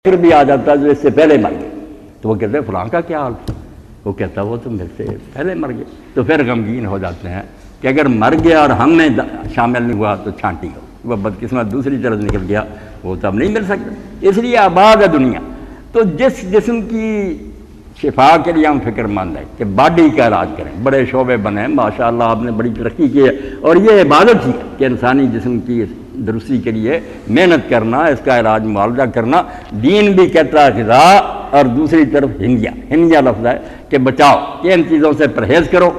فکر بھی آ جاتا جو اس سے پہلے مر گئے، تو وہ کہتے ہیں فلاں کا کیا حال تھا، وہ کہتا وہ تو میرے سے پہلے مر گئے، تو پھر غمگین ہو جاتے ہیں کہ اگر مر گیا اور ہم میں شامل نہیں ہوا تو چھانٹی ہو، وہ بدقسمت دوسری طرف نکل گیا، وہ تو اب نہیں مل سکتا۔ اس لیے آباد ہے دنیا۔ تو جس جسم کی شفا کے لیے ہم فکر مند ہیں کہ باڈی کا علاج کریں، بڑے شعبے بنے، ماشاءاللہ آپ نے بڑی ترقی کی ہے، اور یہ عبادت ہی ہے کہ انسانی جسم کی درستی کے لیے محنت کرنا، اس کا علاج معالجہ کرنا۔ دین بھی کہتا ہے غذا، اور دوسری طرف ہنیا لفظ ہے کہ بچاؤ، کہ ان چیزوں سے پرہیز کرو،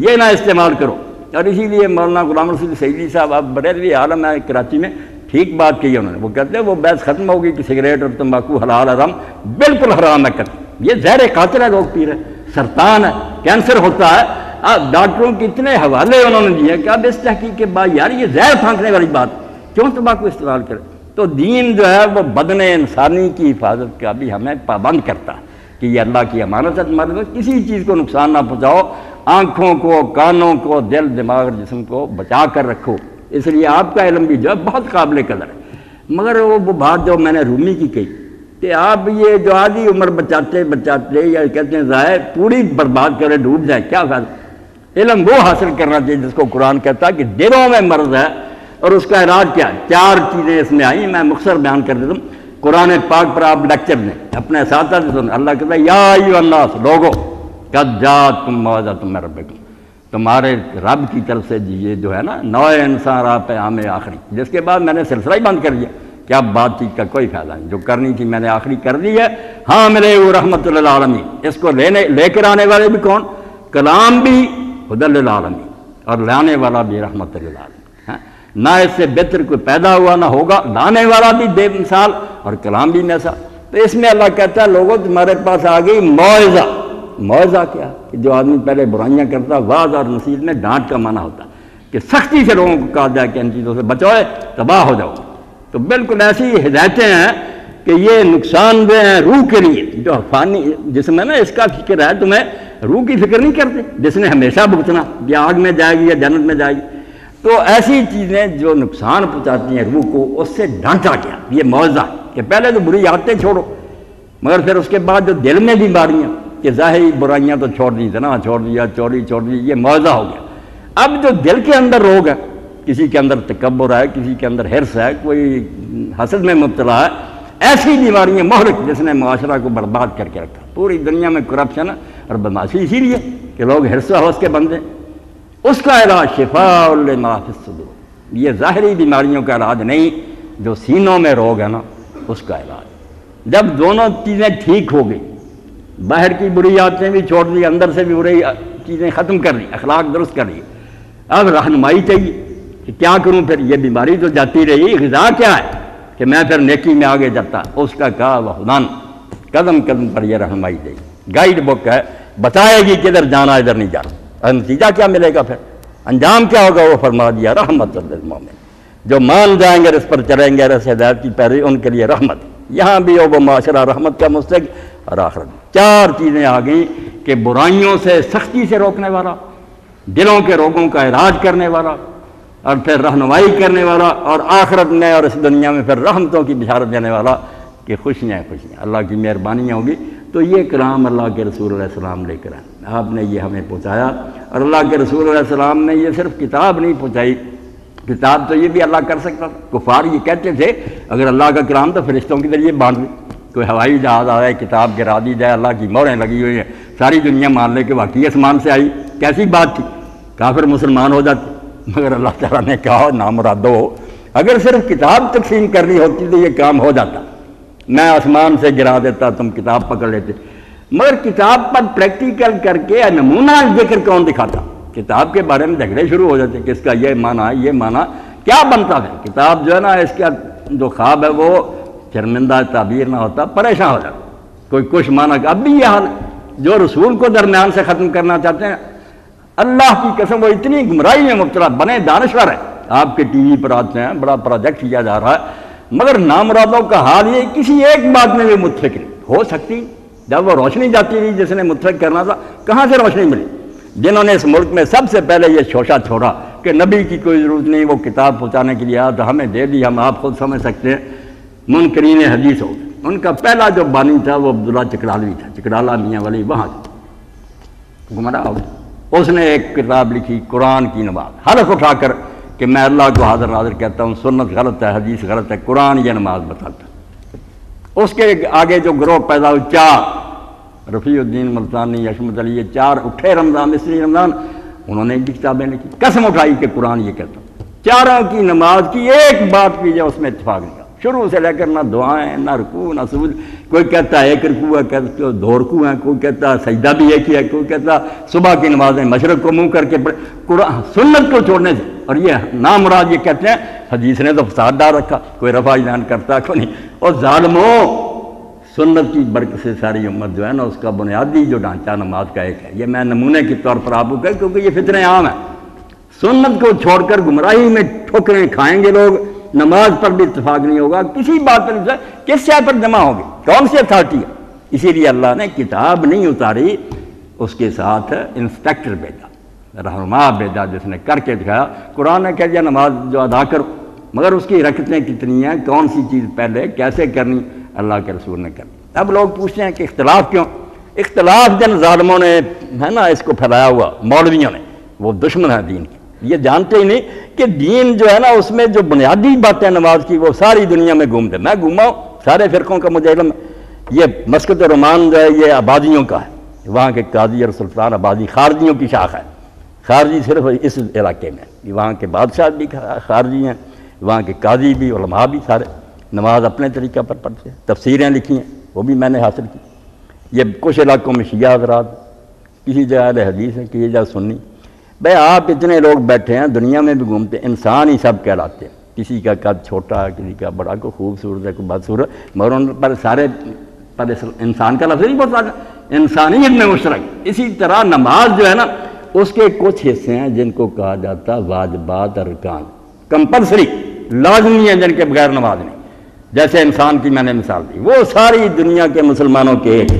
یہ نہ استعمال کرو۔ اور اسی لیے مولانا غلام رسول سعیدی صاحب اب بریلوی عالم ہے کراچی میں، ٹھیک بات کہی انہوں نے، وہ کہتے ہیں وہ بحث ختم ہوگی کہ سگریٹ اور تمباکو حلال حرام، بالکل حرام ہے کرتے، یہ زہر قاتل ہے، لوگ پی رہے، سرطان ہے، کینسر ہوتا ہے۔ اب ڈاکٹروں کے اتنے حوالے انہوں نے دیے کہ اب اس تحقیق کے بعد یار یہ زہر پھینکنے والی بات، کیوں تمباکو استعمال کرے؟ تو دین جو ہے وہ بدن انسانی کی حفاظت کا بھی ہمیں پابند کرتا ہے کہ یہ اللہ کی امانت ہے، تمہارے کو کسی چیز کو نقصان نہ پہنچاؤ، آنکھوں کو، کانوں کو، دل دماغ اور جسم کو بچا کر رکھو۔ اس لیے آپ کا علم بھی جو ہے بہت قابل قدر ہے۔ مگر وہ بات جو میں نے رومی کی کہی کہ آپ یہ جو آدھی عمر بچاتے یا کہتے ہیں ضائع پوری برباد کرے ڈوب جائیں، کیا فائدہ؟ علم وہ حاصل کرنا چاہیے جس کو قرآن کہتا ہے کہ دلوں میں مرض ہے، اور اس کا علاج کیا ہے؟ 4 چیزیں اس میں آئیں، میں مختصر بیان کر دیتا ہوں۔ قرآن پاک پر آپ لیکچر دیں اپنے اساتذہ سے سنیں، اللہ کہتا ہے یا ایھا الناس، لوگو قد جاءتکم موعظۃ من ربکم، تمہارے رب کی طرف سے یہ جو ہے نا نوع انسان راہ پہ عام آخری، جس کے بعد میں نے سلسلہ ہی بند کر دیا کہ اب بات چیت کا کوئی فائدہ نہیں، جو کرنی تھی میں نے آخری کر دی ہے۔ ہاں ملے وہ رحمت للعالمین، اس کو لے کر آنے والے بھی کون؟ کلام بھی ہدی للعالمین، اور لانے والا بھی رحمت للعالمین۔ نہ اس سے بہتر کوئی پیدا ہوا نہ ہوگا، لانے والا بھی بے مثال اور کلام بھی ایسا۔ تو اس میں اللہ کہتا ہے لوگوں تمہارے پاس آ گئی موعظہ۔ موعظہ کیا کہ جو آدمی پہلے برائیاں کرتا، واعظ اور نصیحت میں ڈانٹ کا معنی ہوتا کہ سختی سے لوگوں کو کہا جائے کہ ان چیزوں سے بچو، تباہ ہو جاؤ۔ تو بالکل ایسی ہدایتیں ہیں کہ یہ نقصان دہ ہیں روح کے لیے، جو فانی جسم ہے نا اس کا فکر ہے، تمہیں روح کی فکر نہیں کرتے جس نے ہمیشہ بھگتنا، یا آگ میں جائے گی یا جنت میں جائے گی۔ تو ایسی چیزیں جو نقصان پہنچاتی ہیں روح کو، اس سے ڈانٹا گیا، یہ موعظہ کہ پہلے تو بری عادتیں چھوڑو، مگر پھر اس کے بعد جو دل میں بیماریاں کہ ظاہری برائیاں تو چھوڑ دی، زنا چھوڑ دیا، چوری چھوڑ دی، یہ موعظہ ہو گیا۔ اب جو دل کے اندر روگ ہے، کسی کے اندر تکبر ہے، کسی کے اندر حرص ہے، کوئی حسد میں مبتلا ہے، ایسی بیماریاں مہلک جس نے معاشرہ کو برباد کر کے رکھا۔ پوری دنیا میں کرپشن اور بدمعاشی اسی لیے کہ لوگ حرص و حوث کے بندے۔ اس کا علاج شفاء لما فی الصدور، یہ ظاہری بیماریوں کا علاج نہیں، جو سینوں میں روگ ہے نا اس کا علاج۔ جب دونوں چیزیں ٹھیک ہو گئی، باہر کی بری عادتیں بھی چھوڑ دی، اندر سے بھی بری چیزیں ختم کر دی، اخلاق درست کر دی، اب رہنمائی چاہیے کہ کیا کروں پھر؟ یہ بیماری تو جاتی رہی، غذا کیا ہے کہ میں پھر نیکی میں آگے جاتا؟ اس کا کہا وہدان، قدم قدم پر یہ رہنمائی دے گی، گائیڈ بک ہے، بتائے گی کدھر جانا ادھر نہیں جانا۔ اور نتیجہ کیا ملے گا پھر؟ انجام کیا ہوگا؟ وہ فرما دیا رحمت للمومن، جو مان جائیں گے اس پر چلیں گے، اس ہدایت کی پیروی، ان کے لیے رحمت۔ یہاں بھی وہ معاشرہ رحمت کا مستحق اور آخرت۔ 4 چیزیں آ گئیں کہ برائیوں سے سختی سے روکنے والا، دلوں کے روگوں کا علاج کرنے والا، اور پھر رہنمائی کرنے والا، اور آخرت میں اور اس دنیا میں پھر رحمتوں کی بشارت دینے والا کہ خوشیاں خوشیاں، اللہ کی مہربانیاں ہوگی۔ تو یہ کلام اللہ کے رسول علیہ السلام لے کر آئے، آپ نے یہ ہمیں پہنچایا، اور اللہ کے رسول علیہ السلام نے یہ صرف کتاب نہیں پہنچائی، کتاب تو یہ بھی اللہ کر سکتا تھا۔ کفار یہ کہتے تھے اگر اللہ کا کلام تو فرشتوں کے ذریعے باندھ لے، کوئی ہوائی جہاز آئے، کتاب گرا دی جائے، اللہ کی مہریں لگی ہوئی ہیں، ساری دنیا مان لے کہ واقعی آسمان سے آئی، کیسی بات تھی؟ کافر مسلمان ہو جاتے۔ مگر اللہ تعالیٰ نے کہا نامرادو، اگر صرف کتاب تقسیم کرنی ہوتی تو یہ کام ہو جاتا، میں آسمان سے گرا دیتا، تم کتاب پکڑ لیتے۔ مگر کتاب پر پریکٹیکل کر کے نمونہ ذکر کون دکھاتا؟ کتاب کے بارے میں جھگڑے شروع ہو جاتے کہ اس کا یہ معنی ہے، یہ معنی کیا بنتا ہے؟ کتاب جو ہے نا اس کا جو خواب ہے وہ شرمندہ تعبیر نہ ہوتا، پریشان ہو جاتا، کوئی کچھ معنی۔ اب بھی یہ حال ہے، جو رسول کو درمیان سے ختم کرنا چاہتے ہیں، اللہ کی قسم وہ اتنی گمراہی میں مبتلا، بنے دانشور ہے، آپ کے ٹی وی پر آتے ہیں، بڑا پروجیکٹ کیا جا رہا ہے، مگر نامرادوں کا حال یہ کسی ایک بات میں بھی متفق نہیں ہو سکتی۔ جب وہ روشنی جاتی رہی جس نے متفق کرنا تھا، کہاں سے روشنی ملی؟ جنہوں نے اس ملک میں سب سے پہلے یہ شوشہ چھوڑا کہ نبی کی کوئی ضرورت نہیں، وہ کتاب پہنچانے کے لیے آیا تو ہمیں دے دی، ہم آپ خود سمجھ سکتے ہیں، منکرین حدیث ہو گئے۔ ان کا پہلا جو بانی تھا وہ عبداللہ چکرالوی تھا، چکرالا میاں ولی، وہاں گمراہ ہو گیا۔ اس نے ایک کتاب لکھی قرآن کی نماز، حلف اٹھا کر کہ میں اللہ کو حاضر ناظر کہتا ہوں سنت غلط ہے، حدیث غلط ہے، قرآن یہ نماز بتاتا۔ اس کے آگے جو گروہ پیدا ہوئے چار، رفیع الدین ملتانی، عصمت علی، یہ چار اٹھے رمضان، مصری رمضان، انہوں نے بھی کتابیں لکھی، قسم اٹھائی کہ قرآن یہ کہتا ہوں۔ چاروں کی نماز کی ایک بات کی جائے اس میں اتفاق نہیں، شروع سے لے کر نہ دعائیں نہ رکوع نہ سجود، کوئی کہتا ہے ایک رکوع ہے، کہتا ہے دو رکوع ہیں، کوئی کہتا ہے سجدہ بھی ایک ہی ہے، کوئی کہتا ہے صبح کی نمازیں مشرق کو منہ کر کے پڑھے، قرآن سنت کو چھوڑنے سے۔ اور یہ نامراد یہ کہتے ہیں حدیث نے تو فساد ڈال رکھا، کوئی رفع اذان کرتا کوئی نہیں۔ اور ظالموں، سنت کی برکت سے ساری امت جو ہے نا، اس کا بنیادی جو ڈھانچہ نماز کا ایک ہے، یہ میں نمونے کے طور پر آپ کو کہا کیونکہ یہ فتنے عام ہیں۔ سنت کو چھوڑ کر گمراہی میں ٹھوکریں کھائیں گے لوگ، نماز پر بھی اتفاق نہیں ہوگا، کسی بات پر نہیں، کس شے پر جمع ہوگی، کون سی اتھارٹی ہے؟ اسی لیے اللہ نے کتاب نہیں اتاری، اس کے ساتھ انسپیکٹر بھیجا، رہنما بھیجا، جس نے کر کے دکھایا۔ قرآن نے کہہ دیا نماز جو ادا کرو، مگر اس کی رکعتیں کتنی ہیں، کون سی چیز پہلے، کیسے کرنی، اللہ کے رسول نے کرنی۔ اب لوگ پوچھتے ہیں کہ اختلاف کیوں؟ اختلاف جن ظالموں نے ہے نا اس کو پھیلایا ہوا، مولویوں نے، وہ دشمن ہیں دین کی، یہ جانتے ہی نہیں کہ دین جو ہے نا اس میں جو بنیادی باتیں نماز کی وہ ساری دنیا میں گھومتے۔ میں گھوما ہوں سارے فرقوں کا مجھے علم، یہ مسکت الرحمان جو ہے یہ آبادیوں کا ہے، وہاں کے قاضی اور سلطان آبادی خارجیوں کی شاخ ہے، خارجی صرف اس علاقے میں، وہاں کے بادشاہ بھی خارجی ہیں، وہاں کے قاضی بھی، علماء بھی، سارے نماز اپنے طریقہ پر پڑھتے ہیں، تفسیریں لکھی ہیں وہ بھی میں نے حاصل کی۔ یہ کچھ علاقوں میں شیعہ حضرات، کسی جگہ اہل حدیث ہے، کسی جگہ سنی۔ بھائی آپ اتنے لوگ بیٹھے ہیں دنیا میں بھی گھومتے ہیں، انسان ہی سب کہلاتے ہیں، کسی کا قد چھوٹا ہے، کسی کا بڑا، کوئی خوبصورت ہے، کوئی بدصورت، مگر ان پر سارے پر انسان کا لفظ نہیں بہت زیادہ، انسانیت میں مشترک۔ اسی طرح نماز جو ہے نا اس کے کچھ حصے ہیں جن کو کہا جاتا واجبات ارکان، کمپلسری، لازمی ہیں، جن کے بغیر نماز نہیں۔ جیسے انسان کی میں نے مثال دی، وہ ساری دنیا کے مسلمانوں کے ایک،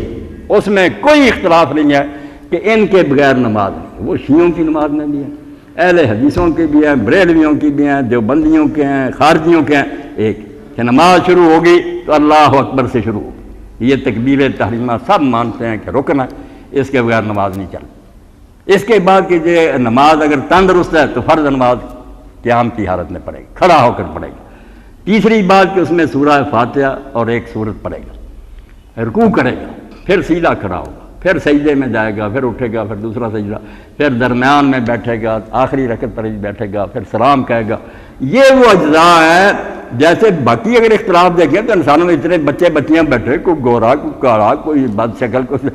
اس میں کوئی اختلاف نہیں ہے کہ ان کے بغیر نماز نہیں۔ وہ شیعوں کی نماز میں بھی ہے، اہل حدیثوں کی بھی ہیں، بریلویوں کی بھی ہیں، دیوبندیوں کے ہیں، خارجیوں کے ہیں، ایک کہ نماز شروع ہوگی تو اللہ اکبر سے شروع ہوگی۔ یہ تکبیر تحریمہ سب مانتے ہیں کہ رکن ہے، اس کے بغیر نماز نہیں چلتی۔ اس کے بعد کہ یہ نماز اگر تندرست ہے تو فرض نماز قیام کی حالت میں پڑھے گا، کھڑا ہو کر پڑھے گا۔ تیسری بات کہ اس میں سورہ فاتحہ اور ایک سورت پڑھے گا، رکوع کرے گا، پھر سیدھا کھڑا ہوگا، پھر سجدے میں جائے گا، پھر اٹھے گا، پھر دوسرا سجدہ، پھر درمیان میں بیٹھے گا، آخری رکعت پر بیٹھے گا، پھر سلام کہے گا۔ یہ وہ اجزاء ہیں۔ جیسے باقی اگر اختلاف دیکھیں تو انسانوں میں اتنے بچے بچیاں بیٹھے، کوئی گورا، کوئی کالا، کوئی بد شکل، کوئی،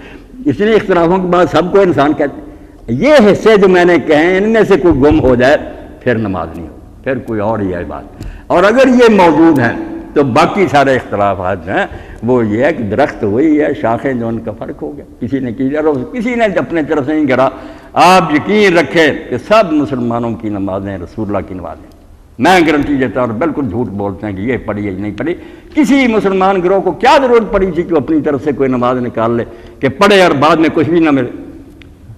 اس لیے اختلافوں کے بعد سب کو انسان کہتے ہیں۔ یہ حصے جو میں نے کہے ان میں سے کوئی گم ہو جائے پھر نماز نہیں ہو، پھر کوئی اور ہی ہے بات۔ اور اگر یہ موجود ہیں تو باقی سارے اختلافات جو ہیں وہ یہ ہے کہ درخت وہی ہے، شاخیں جو ان کا فرق ہو گیا، کسی نے کسی نے اپنے طرف سے نہیں گرا۔ آپ یقین رکھیں کہ سب مسلمانوں کی نمازیں رسول اللہ کی نمازیں، میں گارنٹی دیتا ہوں، بالکل جھوٹ بولتے ہیں کہ یہ پڑھی ہے نہیں پڑھی۔ کسی مسلمان گروہ کو کیا ضرورت پڑی تھی کہ اپنی طرف سے کوئی نماز نکال لے کہ پڑھے اور بعد میں کچھ بھی نہ ملے؟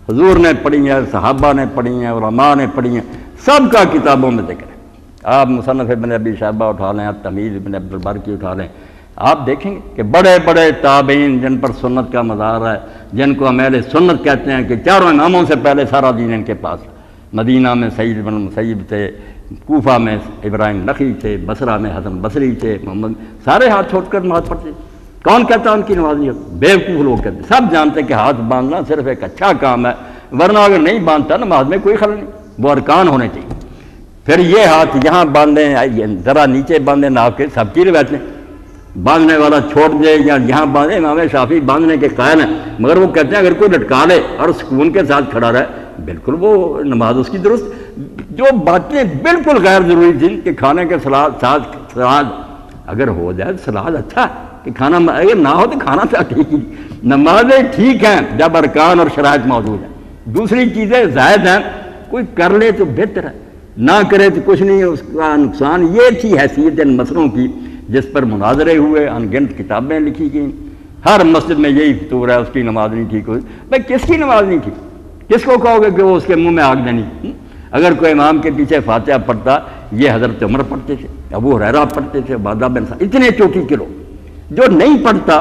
حضور نے پڑھی ہیں، صحابہ نے پڑھی ہیں، علماء نے پڑھی ہیں، سب کا کتابوں میں ذکر ہے۔ آپ مصنف ابن ابی شیبہ اٹھا لیں، آپ تمیز ابن عبد البر کی اٹھا لیں، آپ دیکھیں گے کہ بڑے بڑے تابعین جن پر سنت کا مدار ہے، جن کو ہم اہل سنت کہتے ہیں کہ چاروں اماموں سے پہلے سارا دین ان کے پاس، مدینہ میں سعید بن مسیب تھے، کوفہ میں ابراہیم نخعی تھے، بصرہ میں حسن بصری تھے، محمد، سارے ہاتھ چھوڑ کر نماز پڑھتے۔ کون کہتا ان کی نماز نہیں ہوتی؟ بیوقوف لوگ کہتے ہیں۔ سب جانتے کہ ہاتھ باندھنا صرف ایک اچھا کام ہے، ورنہ اگر نہیں باندھتا نماز میں کوئی خلل نہیں، وہ ارکان ہونے چاہیے۔ پھر یہ ہاتھ یہاں باندھیں، ذرا نیچے باندھیں، ناف کے، سب کی روایتیں، باندھنے والا چھوڑ دے یا یہاں باندھے۔ امام شافعی باندھنے کے قائل ہیں، مگر وہ کہتے ہیں اگر کوئی لٹکا لے اور سکون کے ساتھ کھڑا رہے بالکل وہ نماز اس کی درست۔ جو باتیں بالکل غیر ضروری تھیں کہ کھانے کے سلاد اگر ہو جائے تو سلاد اچھا ہے، کہ کھانا اگر نہ ہو تو کھانا تو ٹھیک ہی، نمازیں ٹھیک ہیں جب ارکان اور شرائط موجود ہیں۔ دوسری چیزیں زائد ہیں، کوئی کر لے تو بہتر ہے، نہ کرے تو کچھ نہیں ہے، اس کا نقصان۔ یہ تھی حیثیت ان مسئلوں کی جس پر مناظرے ہوئے، ان گنت کتابیں لکھی گئیں، ہر مسجد میں یہی فطور ہے اس کی نماز نہیں ٹھیک ہوئی۔ بھائی کس کی نماز نہیں ٹھیک؟ کس کو کہو گے کہ وہ اس کے منہ میں آگ دینی؟ اگر کوئی امام کے پیچھے فاتحہ پڑھتا، یہ حضرت عمر پڑھتے تھے، ابو ہریرہ پڑھتے تھے، عبادہ بن صامت، اتنے چوٹی کے لوگ، جو نہیں پڑھتا